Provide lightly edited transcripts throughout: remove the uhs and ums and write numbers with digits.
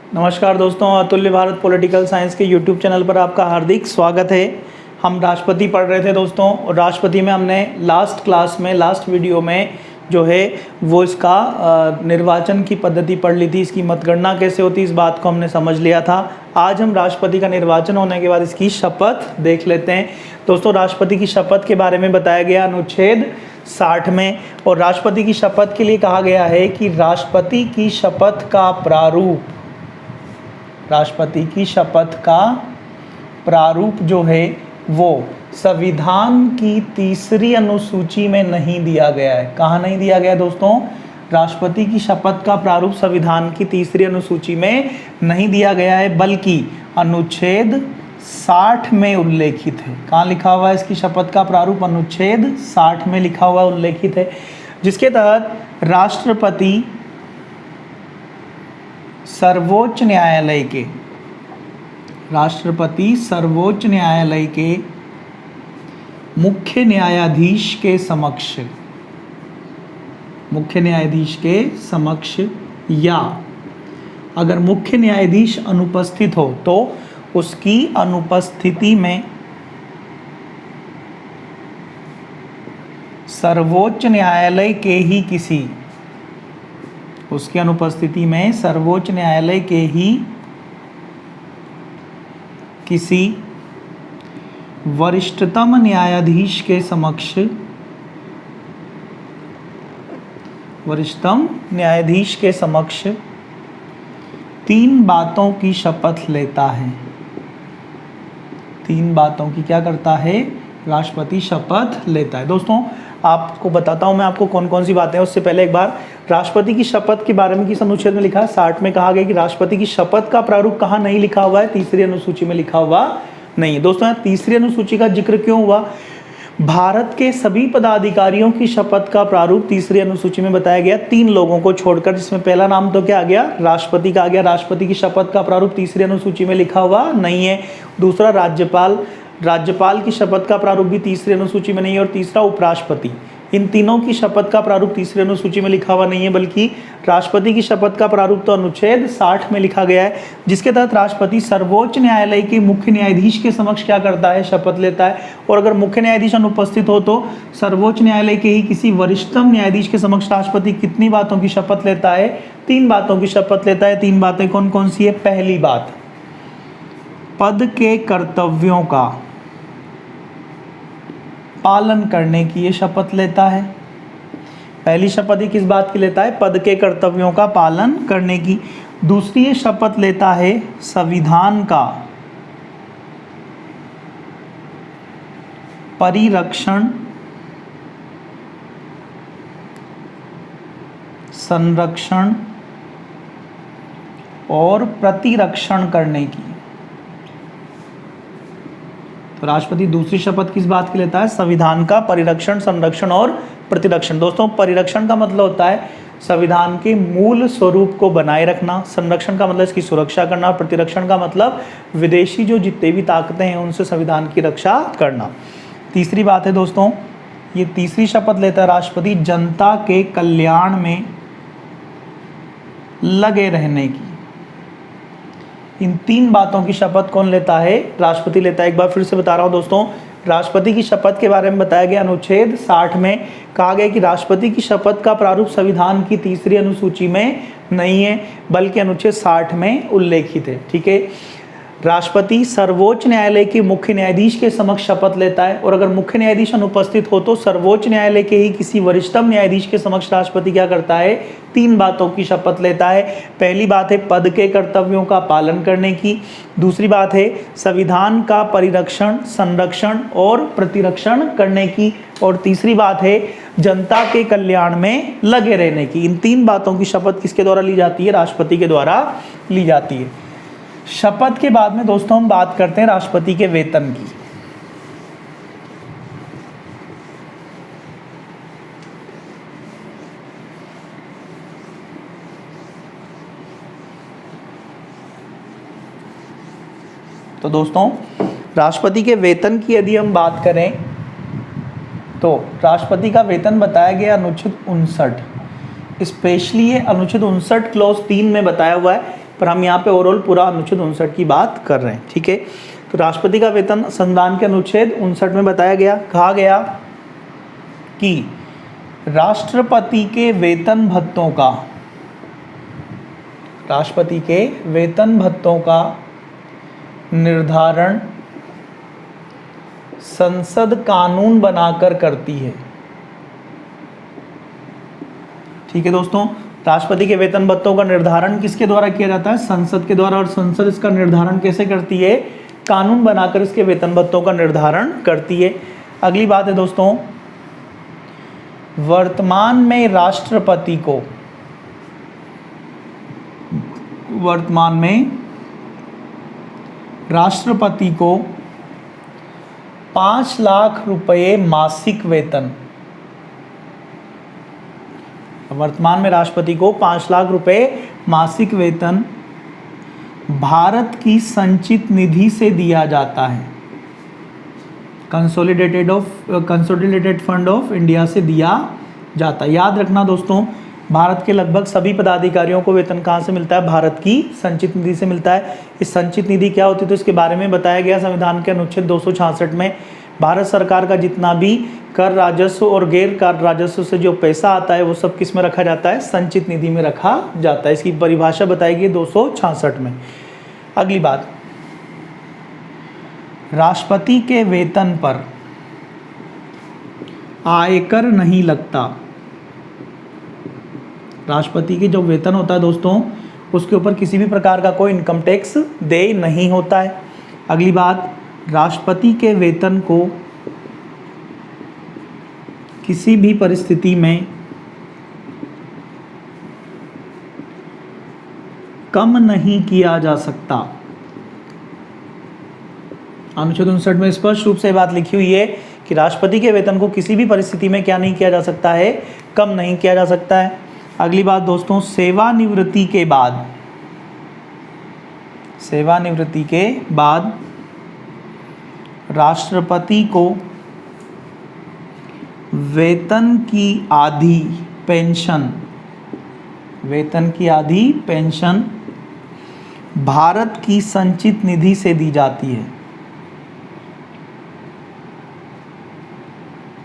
नमस्कार दोस्तों, अतुल्य भारत पॉलिटिकल साइंस के यूट्यूब चैनल पर आपका हार्दिक स्वागत है। हम राष्ट्रपति पढ़ रहे थे दोस्तों, और राष्ट्रपति में हमने लास्ट वीडियो में जो है वो इसका निर्वाचन की पद्धति पढ़ ली थी। इसकी मतगणना कैसे होती है इस बात को हमने समझ लिया था। आज हम राष्ट्रपति का निर्वाचन होने के बाद इसकी शपथ देख लेते हैं। दोस्तों, राष्ट्रपति की शपथ के बारे में बताया गया अनुच्छेद 60 में, और राष्ट्रपति की शपथ के लिए कहा गया है कि राष्ट्रपति की शपथ का प्रारूप जो है वो संविधान की तीसरी अनुसूची में नहीं दिया गया है। कहाँ नहीं दिया गया दोस्तों? राष्ट्रपति की शपथ का प्रारूप संविधान की तीसरी अनुसूची में नहीं दिया गया है, बल्कि अनुच्छेद 60 में उल्लेखित है। कहाँ लिखा हुआ है इसकी शपथ का प्रारूप? अनुच्छेद 60 में लिखा हुआ उल्लेखित है, जिसके तहत राष्ट्रपति सर्वोच्च न्यायालय के मुख्य न्यायाधीश के समक्ष या अगर मुख्य न्यायाधीश अनुपस्थित हो तो उसकी अनुपस्थिति में सर्वोच्च न्यायालय के ही किसी वरिष्ठतम न्यायाधीश के समक्ष 3 बातों की शपथ लेता है। 3 बातों की क्या करता है? राष्ट्रपति शपथ लेता है। दोस्तों, आपको बताता हूं मैं आपको कौन कौन सी बातें हैं। उससे पहले एक बार राष्ट्रपति की शपथ के बारे में किस अनुच्छेद में लिखा है? 60 में कहा गया कि राष्ट्रपति की शपथ का प्रारूप कहाँ नहीं लिखा हुआ है? तीसरी अनुसूची में लिखा हुआ नहीं है। दोस्तों, यहाँ तीसरी अनुसूची का जिक्र क्यों हुआ? भारत के सभी पदाधिकारियों की शपथ का प्रारूप तीसरी अनुसूची में बताया गया 3 लोगों को छोड़कर, जिसमें पहला नाम तो क्या आ गया? राष्ट्रपति का आ गया। राष्ट्रपति की शपथ का प्रारूप तीसरी अनुसूची में लिखा हुआ नहीं है। दूसरा राज्यपाल की शपथ का प्रारूप भी तीसरी अनुसूची में नहीं है। और तीसरा उपराष्ट्रपति। इन तीनों की शपथ का प्रारूप तीसरी अनुसूची में लिखा हुआ नहीं है, बल्कि राष्ट्रपति की शपथ का प्रारूप तो अनुच्छेद 60 में लिखा गया है, जिसके तहत राष्ट्रपति सर्वोच्च न्यायालय के मुख्य न्यायाधीश के समक्ष क्या करता है? शपथ लेता है। और अगर मुख्य न्यायाधीश अनुपस्थित हो तो सर्वोच्च न्यायालय के ही किसी वरिष्ठतम न्यायाधीश के समक्ष राष्ट्रपति कितनी बातों की शपथ लेता है? 3 बातों की शपथ लेता है। 3 बातें कौन कौन सी है? पहली बात, पद के कर्तव्यों का पालन करने की ये शपथ लेता है। पहली शपथ ही किस बात की लेता है? पद के कर्तव्यों का पालन करने की। दूसरी ये शपथ लेता है संविधान का परिरक्षण, संरक्षण और प्रतिरक्षण करने की। तो राष्ट्रपति दूसरी शपथ किस बात की लेता है? संविधान का परिरक्षण, संरक्षण और प्रतिरक्षण। दोस्तों, परिरक्षण का मतलब होता है संविधान के मूल स्वरूप को बनाए रखना। संरक्षण का मतलब इसकी सुरक्षा करना। प्रतिरक्षण का मतलब विदेशी जो जितने भी ताकतें हैं उनसे संविधान की रक्षा करना। तीसरी बात है दोस्तों, ये तीसरी शपथ लेता है राष्ट्रपति जनता के कल्याण में लगे रहने की। इन 3 बातों की शपथ कौन लेता है? राष्ट्रपति लेता है। एक बार फिर से बता रहा हूं दोस्तों, राष्ट्रपति की शपथ के बारे में बताया गया अनुच्छेद 60 में। कहा गया कि राष्ट्रपति की शपथ का प्रारूप संविधान की तीसरी अनुसूची में नहीं है, बल्कि अनुच्छेद 60 में उल्लेखित है। ठीक है। राष्ट्रपति सर्वोच्च न्यायालय के मुख्य न्यायाधीश के समक्ष शपथ लेता है, और अगर मुख्य न्यायाधीश अनुपस्थित हो तो सर्वोच्च न्यायालय के ही किसी वरिष्ठतम न्यायाधीश के समक्ष राष्ट्रपति क्या करता है? 3 बातों की शपथ लेता है। पहली बात है पद के कर्तव्यों का पालन करने की। दूसरी बात है संविधान का परिरक्षण, संरक्षण और प्रतिरक्षण करने की। और तीसरी बात है जनता के कल्याण में लगे रहने की। इन 3 बातों की शपथ किसके द्वारा ली जाती है? राष्ट्रपति के द्वारा ली जाती है। शपथ के बाद में दोस्तों हम बात करते हैं राष्ट्रपति के वेतन की। तो दोस्तों, राष्ट्रपति के वेतन की यदि हम बात करें तो राष्ट्रपति का वेतन बताया गया अनुच्छेद 59। स्पेशली ये अनुच्छेद 59 क्लॉज 3 में बताया हुआ है पर हम यहाँ पे ओवरऑल पूरा अनुच्छेद 59 की बात कर रहे हैं, ठीक है। तो राष्ट्रपति का वेतन संविधान के अनुच्छेद 59 में बताया गया, कहा गया कि राष्ट्रपति के वेतन भत्तों का, राष्ट्रपति के वेतन भत्तों का निर्धारण संसद कानून बनाकर करती है, ठीक है दोस्तों। राष्ट्रपति के वेतन भत्तों का निर्धारण किसके द्वारा किया जाता है? संसद के द्वारा। और संसद इसका निर्धारण कैसे करती है? कानून बनाकर इसके वेतन भत्तों का निर्धारण करती है। अगली बात है दोस्तों, वर्तमान में राष्ट्रपति को, वर्तमान में राष्ट्रपति को 5 लाख रुपए मासिक वेतन, वर्तमान में राष्ट्रपति को 5 लाख रुपए मासिक वेतन भारत की संचित निधि से दिया जाता है, कंसोलिडेटेड फंड ऑफ इंडिया से दिया जाता है। याद रखना दोस्तों, भारत के लगभग सभी पदाधिकारियों को वेतन कहाँ से मिलता है? भारत की संचित निधि से मिलता है। इस संचित निधि क्या होती है तो इसके बारे में बताया गया संविधान के अनुच्छेद 266 में। भारत सरकार का जितना भी कर राजस्व और गैर कर राजस्व से जो पैसा आता है वो सब किस में रखा जाता है? संचित निधि में रखा जाता है। इसकी परिभाषा बताई गई 266 में। अगली बात, राष्ट्रपति के वेतन पर आयकर नहीं लगता। राष्ट्रपति के जो वेतन होता है दोस्तों, उसके ऊपर किसी भी प्रकार का कोई इनकम टैक्स देय नहीं होता है। अगली बात, राष्ट्रपति के वेतन को किसी भी परिस्थिति में कम नहीं किया जा सकता। अनुच्छेद 59 में स्पष्ट रूप से बात लिखी हुई है कि राष्ट्रपति के वेतन को किसी भी परिस्थिति में क्या नहीं किया जा सकता है? कम नहीं किया जा सकता है। अगली बात दोस्तों, सेवानिवृत्ति के बाद, सेवानिवृत्ति के बाद राष्ट्रपति को वेतन की आधी पेंशन, वेतन की आधी पेंशन भारत की संचित निधि से दी जाती है।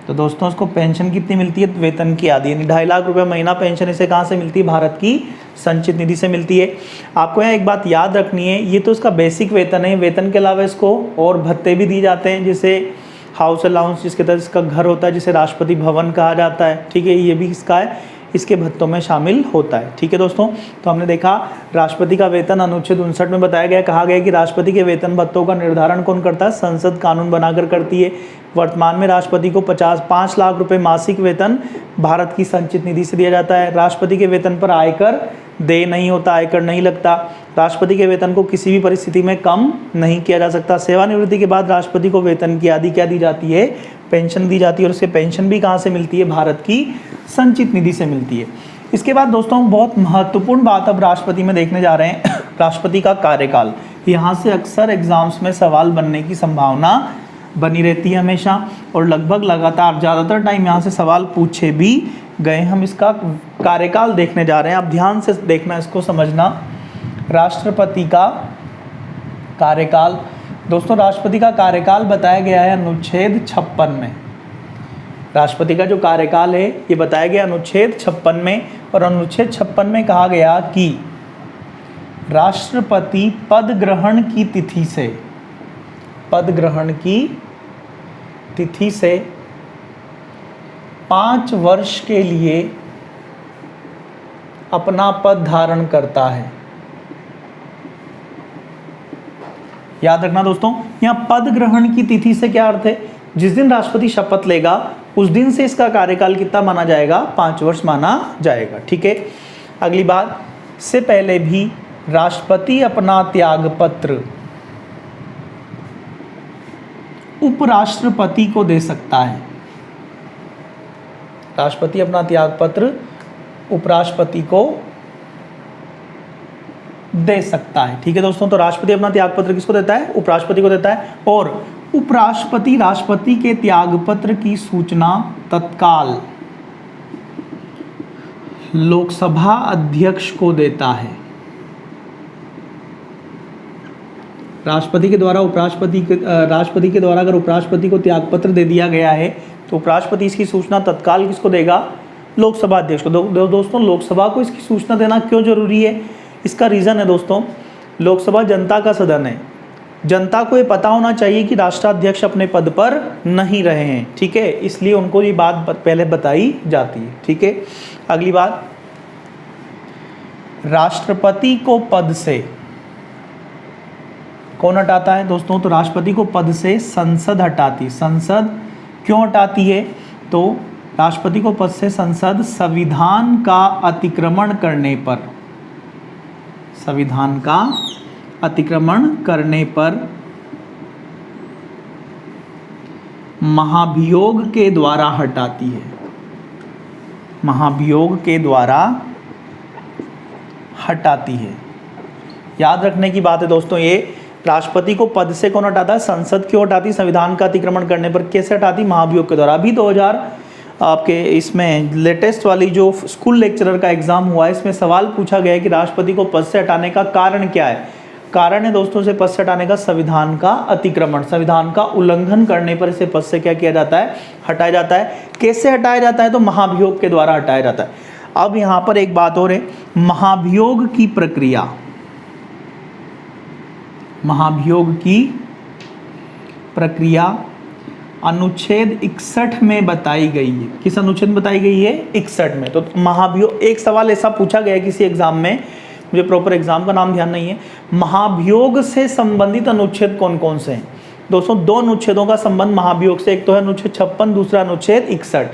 तो दोस्तों उसको पेंशन कितनी मिलती है? वेतन की आधी, यानी 2.5 लाख रुपए महीना पेंशन इसे कहाँ से मिलती है? भारत की संचित निधि से मिलती है। आपको यहाँ एक बात याद रखनी है, ये तो इसका बेसिक वेतन है। वेतन के अलावा इसको और भत्ते भी दिए जाते हैं, जैसे हाउस अलाउंस, जिसके तहत इसका घर होता है, जिसे राष्ट्रपति भवन कहा जाता है, ठीक है। ये भी इसका है, इसके भत्तों में शामिल होता है, ठीक है दोस्तों। तो हमने देखा राष्ट्रपति का वेतन अनुच्छेद 59 में बताया गया, कहा गया कि राष्ट्रपति के वेतन भत्तों का निर्धारण कौन करता है? संसद कानून बनाकर करती है। वर्तमान में राष्ट्रपति को 5 लाख रुपए मासिक वेतन भारत की संचित निधि से दिया जाता है। राष्ट्रपति के वेतन पर आयकर देय नहीं होता, आयकर नहीं लगता। राष्ट्रपति के वेतन को किसी भी परिस्थिति में कम नहीं किया जा सकता। सेवानिवृत्ति के बाद राष्ट्रपति को वेतन की आधी क्या दी जाती है? पेंशन दी जाती है। और उसके पेंशन भी कहाँ से मिलती है? भारत की संचित निधि से मिलती है। इसके बाद दोस्तों बहुत महत्वपूर्ण बात अब राष्ट्रपति में देखने जा रहे हैं, राष्ट्रपति का कार्यकाल। यहाँ से अक्सर एग्जाम्स में सवाल बनने की संभावना बनी रहती है हमेशा, और लगभग लगातार ज़्यादातर टाइम यहाँ से सवाल पूछे भी गए। हम इसका कार्यकाल देखने जा रहे हैं, आप ध्यान से देखना, इसको समझना। राष्ट्रपति का कार्यकाल, दोस्तों राष्ट्रपति का कार्यकाल बताया गया है अनुच्छेद 56 में। राष्ट्रपति का जो कार्यकाल है ये बताया गया अनुच्छेद 56 में, और अनुच्छेद 56 में कहा गया कि राष्ट्रपति पद ग्रहण की तिथि से, पद ग्रहण की तिथि से 5 वर्ष के लिए अपना पद धारण करता है। याद रखना दोस्तों, यहाँ पद ग्रहण की तिथि से क्या अर्थ है? जिस दिन राष्ट्रपति शपथ लेगा उस दिन से इसका कार्यकाल कितना माना जाएगा? 5 वर्ष माना जाएगा, ठीक है। अगली बात, से पहले भी राष्ट्रपति अपना त्यागपत्र उपराष्ट्रपति को दे सकता है। राष्ट्रपति अपना त्यागपत्र उपराष्ट्रपति को दे सकता है, ठीक है दोस्तों। तो राष्ट्रपति अपना त्यागपत्र किसको देता है? उपराष्ट्रपति को देता है। और उपराष्ट्रपति राष्ट्रपति के त्यागपत्र की सूचना तत्काल लोकसभा अध्यक्ष को देता है। राष्ट्रपति के द्वारा राष्ट्रपति के द्वारा अगर उपराष्ट्रपति को त्यागपत्र दे दिया गया है तो उपराष्ट्रपति इसकी सूचना तत्काल किसको देगा? लोकसभा अध्यक्ष को। दोस्तों लोकसभा को इसकी सूचना देना क्यों जरूरी है? इसका रीज़न है दोस्तों, लोकसभा जनता का सदन है। जनता को ये पता होना चाहिए कि राष्ट्राध्यक्ष अपने पद पर नहीं रहे हैं, ठीक है, इसलिए उनको ये बात पहले बताई जाती है, ठीक है। अगली बात, राष्ट्रपति को पद से कौन हटाता है दोस्तों? तो राष्ट्रपति को पद से संसद हटाती। संसद क्यों हटाती है? तो राष्ट्रपति को पद से संसद संविधान का अतिक्रमण करने पर, संविधान का अतिक्रमण करने पर महाभियोग के द्वारा हटाती है। महाभियोग के द्वारा हटाती है। याद रखने की बात है दोस्तों, ये राष्ट्रपति को पद से कौन हटाता है? संसद क्यों हटाती? संविधान का अतिक्रमण करने पर। कैसे हटाती? महाभियोग के द्वारा। अभी 2000 आपके इसमें लेटेस्ट वाली जो स्कूल लेक्चरर का एग्जाम हुआ है, इसमें सवाल पूछा गया है कि राष्ट्रपति को पद से हटाने का कारण क्या है? कारण है दोस्तों से पद से हटाने का संविधान का अतिक्रमण, संविधान का उल्लंघन करने पर इसे पद से क्या किया जाता है? हटाया जाता है। कैसे हटाया जाता है? तो महाभियोग के द्वारा हटाया जाता है। अब यहाँ पर एक बात और है, महाभियोग की प्रक्रिया, महाभियोग की प्रक्रिया अनुच्छेद 61 में बताई गई है। किस अनुच्छेद में बताई गई है? 61 में। तो महाभियोग, एक सवाल ऐसा पूछा गया है किसी एग्जाम में, मुझे प्रॉपर एग्जाम का नाम ध्यान नहीं है, महाभियोग से संबंधित अनुच्छेद कौन कौन से हैं? दोस्तों दो अनुच्छेदों का संबंध महाभियोग से, एक तो है अनुच्छेद 56, दूसरा अनुच्छेद 61।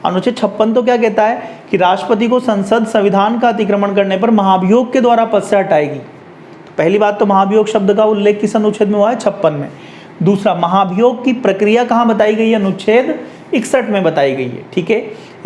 अनुच्छेद 56 तो क्या कहता है कि राष्ट्रपति को संसद संविधान का अतिक्रमण करने पर महाभियोग के द्वारा पद से हटाएगी। तो पहली बात तो महाभियोग शब्द का उल्लेख किस अनुच्छेद में हुआ है? 56 में। दूसरा, महाभियोग की प्रक्रिया कहाँ बताई गई है? अनुच्छेद 61 में बताई गई है, ठीक है।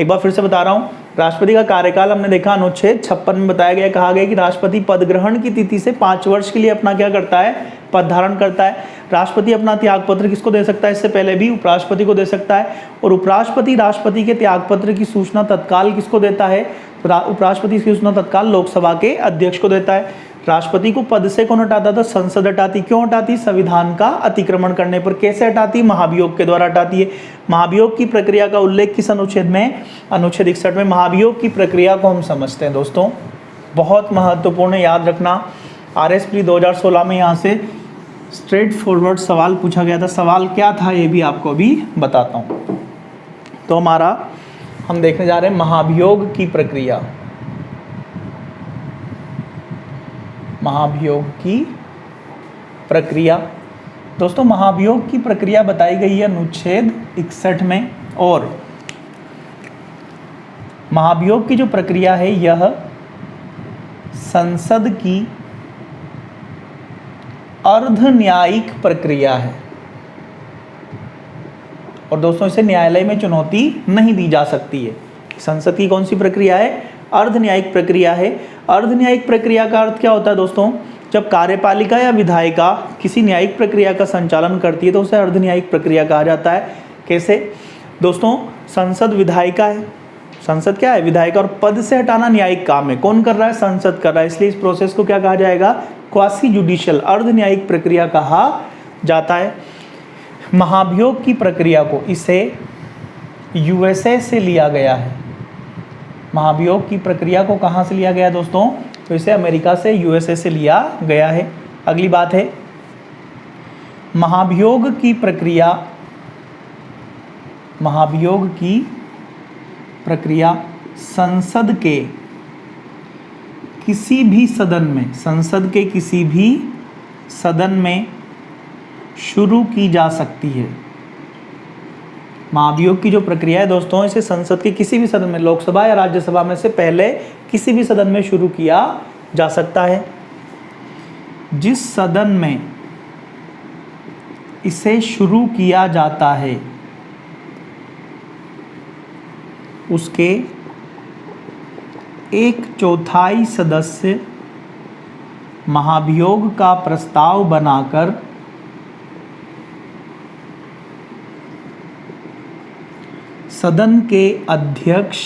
एक बार फिर से बता रहा हूँ, राष्ट्रपति का कार्यकाल हमने देखा अनुच्छेद 56 में बताया गया, कहा गया कि राष्ट्रपति पद ग्रहण की तिथि से 5 वर्ष के लिए अपना क्या करता है? पद धारण करता है। राष्ट्रपति अपना त्यागपत्र किसको दे सकता है? इससे पहले भी उपराष्ट्रपति को दे सकता है। और उपराष्ट्रपति राष्ट्रपति के त्यागपत्र की सूचना तत्काल किसको देता है? उपराष्ट्रपति की सूचना तत्काल लोकसभा के अध्यक्ष को देता है। राष्ट्रपति को पद से कौन हटाता था? संसद हटाती। क्यों हटाती? संविधान का अतिक्रमण करने पर। कैसे हटाती? महाभियोग के द्वारा हटाती है। महाभियोग की प्रक्रिया का उल्लेख किस अनुच्छेद में? अनुच्छेद 61 में। महाभियोग की प्रक्रिया को हम समझते हैं दोस्तों, बहुत महत्वपूर्ण है, याद रखना। RSP 2016 में यहाँ से स्ट्रेट फॉरवर्ड सवाल पूछा गया था। सवाल क्या था ये भी आपको अभी बताता हूँ। तो हम देखने जा रहे हैं महाभियोग की प्रक्रिया। महाभियोग की प्रक्रिया दोस्तों, महाभियोग की प्रक्रिया बताई गई है अनुच्छेद 61 में। और महाभियोग की जो प्रक्रिया है यह संसद की अर्ध न्यायिक प्रक्रिया है। और दोस्तों इसे न्यायालय में चुनौती नहीं दी जा सकती है। संसद की कौन सी प्रक्रिया है? अर्ध न्यायिक प्रक्रिया है। अर्ध न्यायिक प्रक्रिया का अर्थ क्या होता है दोस्तों? जब कार्यपालिका या विधायिका किसी न्यायिक प्रक्रिया का संचालन करती है तो उसे अर्ध न्यायिक प्रक्रिया कहा जाता है। कैसे दोस्तों? संसद विधायिका है, संसद क्या है? विधायिका। और पद से हटाना न्यायिक काम है। कौन कर रहा है? संसद कर रहा है। इसलिए इस प्रोसेस को क्या कहा जाएगा? क्वासी जुडिशियल, अर्ध न्यायिक प्रक्रिया कहा जाता है। महाभियोग की प्रक्रिया को इसे USA से लिया गया है। महाभियोग की प्रक्रिया को कहाँ से लिया गया है दोस्तों? तो इसे अमेरिका से, USA से लिया गया है। अगली बात है, महाभियोग की प्रक्रिया, महाभियोग की प्रक्रिया संसद के किसी भी सदन में, संसद के किसी भी सदन में शुरू की जा सकती है। महाभियोग की जो प्रक्रिया है दोस्तों, इसे संसद के किसी भी सदन में, लोकसभा या राज्यसभा में से पहले किसी भी सदन में शुरू किया जा सकता है। जिस सदन में इसे शुरू किया जाता है उसके 1/4 सदस्य महाभियोग का प्रस्ताव बनाकर सदन के अध्यक्ष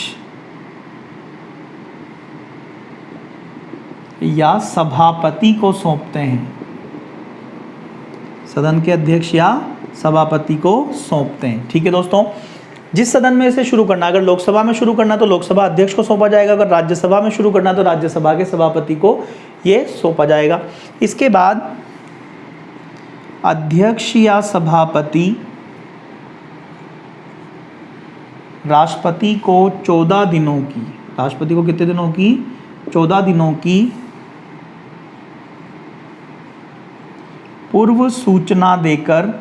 या सभापति को सौंपते हैं। सदन के अध्यक्ष या सभापति को सौंपते हैं। ठीक है दोस्तों, जिस सदन में इसे शुरू करना, अगर लोकसभा में शुरू करना तो लोकसभा अध्यक्ष को सौंपा जाएगा, अगर राज्यसभा में शुरू करना तो राज्यसभा के सभापति को ये सौंपा जाएगा। इसके बाद अध्यक्ष या सभापति राष्ट्रपति को 14 दिनों की, राष्ट्रपति को कितने दिनों की, 14 दिनों की पूर्व सूचना देकर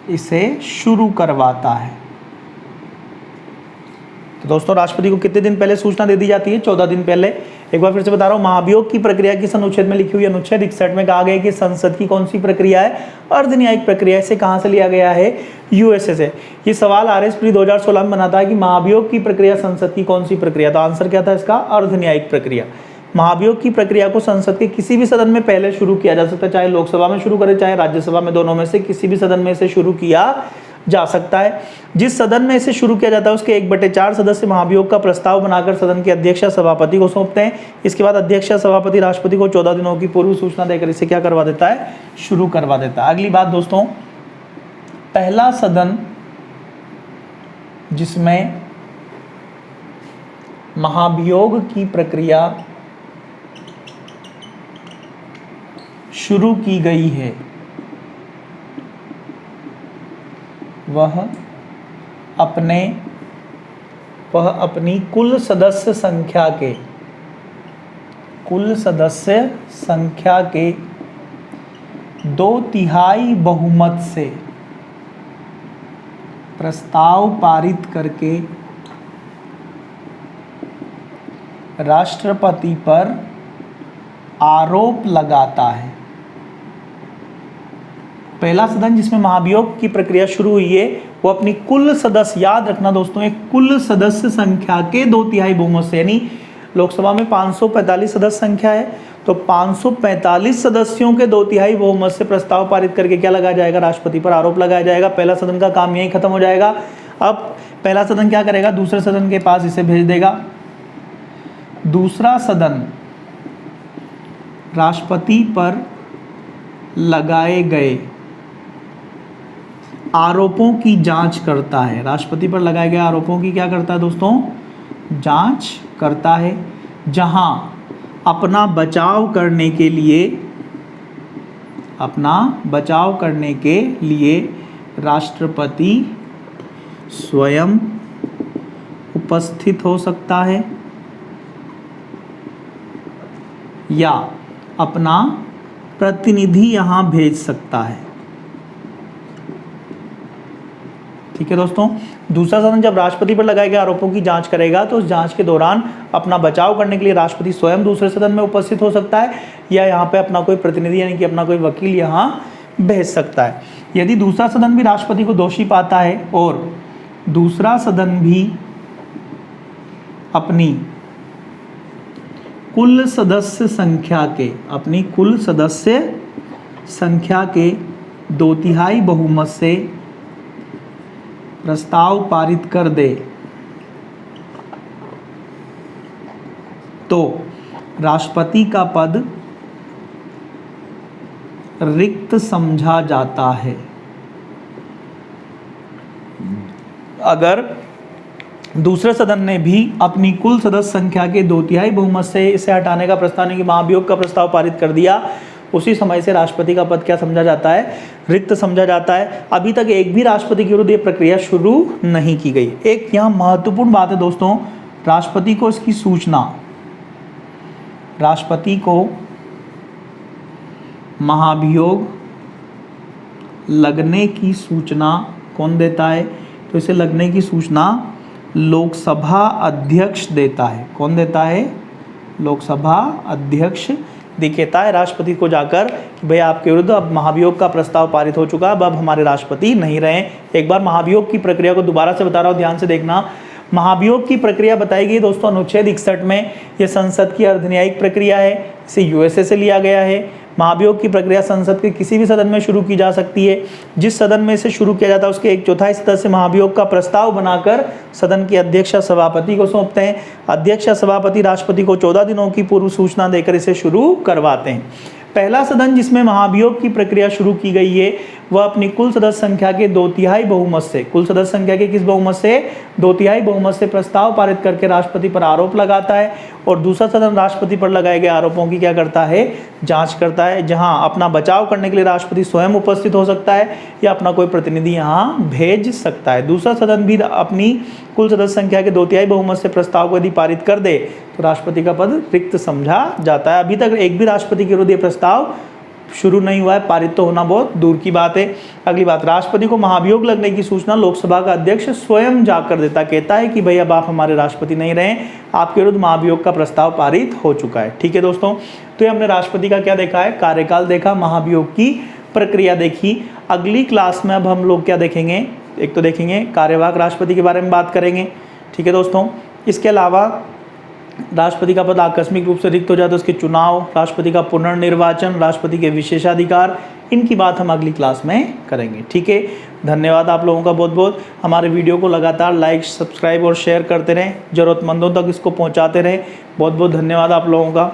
इसे शुरू करवाता है। तो दोस्तों राष्ट्रपति को कितने दिन पहले सूचना दे दी जाती है? 14 दिन पहले। एक बार फिर से बता रहा हूं, महाभियोग की प्रक्रिया किस अनुच्छेद में लिखी हुई है? अनुच्छेद 61 में कहा गया है कि संसद की कौन सी प्रक्रिया है? अर्धन्यायिक प्रक्रिया। इसे कहां से लिया गया है? यूएसए से। ये सवाल आरएस प्री 2016 में बना था कि महाभियोग की प्रक्रिया संसद की कौन सी प्रक्रिया? तो आंसर क्या था इसका? अर्धन्यायिक प्रक्रिया। महाभियोग की प्रक्रिया को संसद के किसी भी सदन में पहले शुरू किया जा सकता है, चाहे लोकसभा में शुरू करे चाहे राज्यसभा में, दोनों में से किसी भी सदन में इसे शुरू किया जा सकता है। जिस सदन में इसे शुरू किया जाता है उसके 1/4 सदस्य महाभियोग का प्रस्ताव बनाकर सदन के अध्यक्ष या सभापति को सौंपते हैं। इसके बाद अध्यक्ष या सभापति राष्ट्रपति को 14 दिनों की पूर्व सूचना देकर इसे क्या करवा देता है? शुरू करवा देता है। अगली बात दोस्तों, पहला सदन जिसमें महाभियोग की प्रक्रिया शुरू की गई है वह अपनी कुल सदस्य संख्या के 2/3 बहुमत से प्रस्ताव पारित करके राष्ट्रपति पर आरोप लगाता है। पहला सदन जिसमें महाभियोग की प्रक्रिया शुरू हुई है वो अपनी कुल सदस्य, याद रखना दोस्तों, एक कुल सदस्य संख्या के 2/3 बहुमत से, यानी लोकसभा में 545 सदस्य संख्या है तो 545 सदस्यों के 2/3 बहुमत से प्रस्ताव पारित करके क्या लगाया जाएगा? राष्ट्रपति पर आरोप लगाया जाएगा। पहला सदन का काम यही खत्म हो जाएगा। अब पहला सदन क्या करेगा? दूसरे सदन के पास इसे भेज देगा। दूसरा सदन राष्ट्रपति पर लगाए गए आरोपों की जांच करता है। राष्ट्रपति पर लगाए गए आरोपों की क्या करता है दोस्तों? जांच करता है। जहां अपना बचाव करने के लिए राष्ट्रपति स्वयं उपस्थित हो सकता है या अपना प्रतिनिधि यहां भेज सकता है। ठीक है दोस्तों, दूसरा सदन जब राष्ट्रपति पर लगाए गए आरोपों की जांच करेगा तो उस जांच के दौरान अपना बचाव करने के लिए राष्ट्रपति स्वयं दूसरे सदन में उपस्थित हो सकता है या यहाँ पे अपना कोई प्रतिनिधि यानी कि अपना कोई वकील यहाँ भेज सकता है। यदि दूसरा सदन भी राष्ट्रपति को दोषी पाता है और दूसरा सदन भी अपनी कुल सदस्य संख्या के 2/3 बहुमत से प्रस्ताव पारित कर दे तो राष्ट्रपति का पद रिक्त समझा जाता है। अगर दूसरे सदन ने भी अपनी कुल सदस्य संख्या के 2/3 बहुमत से इसे हटाने का प्रस्ताव यानी कि महाभियोग का प्रस्ताव पारित कर दिया, उसी समय से राष्ट्रपति का पद क्या समझा जाता है? रिक्त समझा जाता है। अभी तक एक भी राष्ट्रपति के विरुद्ध ये प्रक्रिया शुरू नहीं की गई। एक यहाँ महत्वपूर्ण बात है दोस्तों, राष्ट्रपति को इसकी सूचना, राष्ट्रपति को महाभियोग लगने की सूचना कौन देता है? तो इसे लगने की सूचना लोकसभा अध्यक्ष देता है। कौन देता है? लोकसभा अध्यक्ष दिखेता है राष्ट्रपति को जाकर कि भाई आपके विरुद्ध अब महाभियोग का प्रस्ताव पारित हो चुका, अब हमारे राष्ट्रपति नहीं रहे। एक बार महाभियोग की प्रक्रिया को दोबारा से बता रहा हूँ, ध्यान से देखना। महाभियोग की प्रक्रिया बताई गई दोस्तों अनुच्छेद 61 में। यह संसद की अर्धन्यायिक प्रक्रिया है, इसे यूएसए से लिया गया है। महाभियोग की प्रक्रिया संसद के किसी भी सदन में शुरू की जा सकती है। जिस सदन में इसे शुरू किया जाता है उसके 1/4 सदस्य महाभियोग का प्रस्ताव बनाकर सदन के अध्यक्ष या सभापति को सौंपते हैं। अध्यक्ष या सभापति राष्ट्रपति को 14 दिनों की पूर्व सूचना देकर इसे शुरू करवाते हैं। पहला सदन जिसमें महाभियोग की प्रक्रिया शुरू की गई है वह अपनी कुल सदस्य संख्या के 2/3 बहुमत से, कुल सदस्य संख्या के किस बहुमत से, 2/3 बहुमत से प्रस्ताव पारित करके राष्ट्रपति पर आरोप लगाता है और दूसरा सदन राष्ट्रपति पर लगाए गए आरोपों की क्या करता है, जांच करता है, जहां अपना बचाव करने के लिए राष्ट्रपति स्वयं उपस्थित हो सकता है या अपना कोई प्रतिनिधि यहां भेज सकता है। दूसरा सदन भी अपनी कुल सदस्य संख्या के 2/3 बहुमत से प्रस्ताव को यदि पारित कर दे तो राष्ट्रपति का पद रिक्त समझा जाता है। अभी तक एक भी राष्ट्रपति के विरुद्ध प्रस्ताव शुरू नहीं हुआ है, पारित तो होना बहुत दूर की बात है। अगली बात, राष्ट्रपति को महाभियोग लगने की सूचना लोकसभा का अध्यक्ष स्वयं जाकर देता, कहता है कि भाई अब आप हमारे राष्ट्रपति नहीं रहे, आपके विरुद्ध महाभियोग का प्रस्ताव पारित हो चुका है। ठीक है दोस्तों, तो ये हमने राष्ट्रपति का क्या देखा है, कार्यकाल देखा, महाभियोग की प्रक्रिया देखी। अगली क्लास में अब हम लोग क्या देखेंगे, एक तो देखेंगे कार्यवाहक राष्ट्रपति के बारे में बात करेंगे। ठीक है दोस्तों, इसके अलावा राष्ट्रपति का पद आकस्मिक रूप से रिक्त हो जाए तो उसके चुनाव, राष्ट्रपति का पुनर्निर्वाचन, राष्ट्रपति के विशेषाधिकार, इनकी बात हम अगली क्लास में करेंगे। ठीक है, धन्यवाद आप लोगों का बहुत बहुत। हमारे वीडियो को लगातार लाइक, सब्सक्राइब और शेयर करते रहें, ज़रूरतमंदों तक इसको पहुंचाते रहें। बहुत बहुत धन्यवाद आप लोगों का।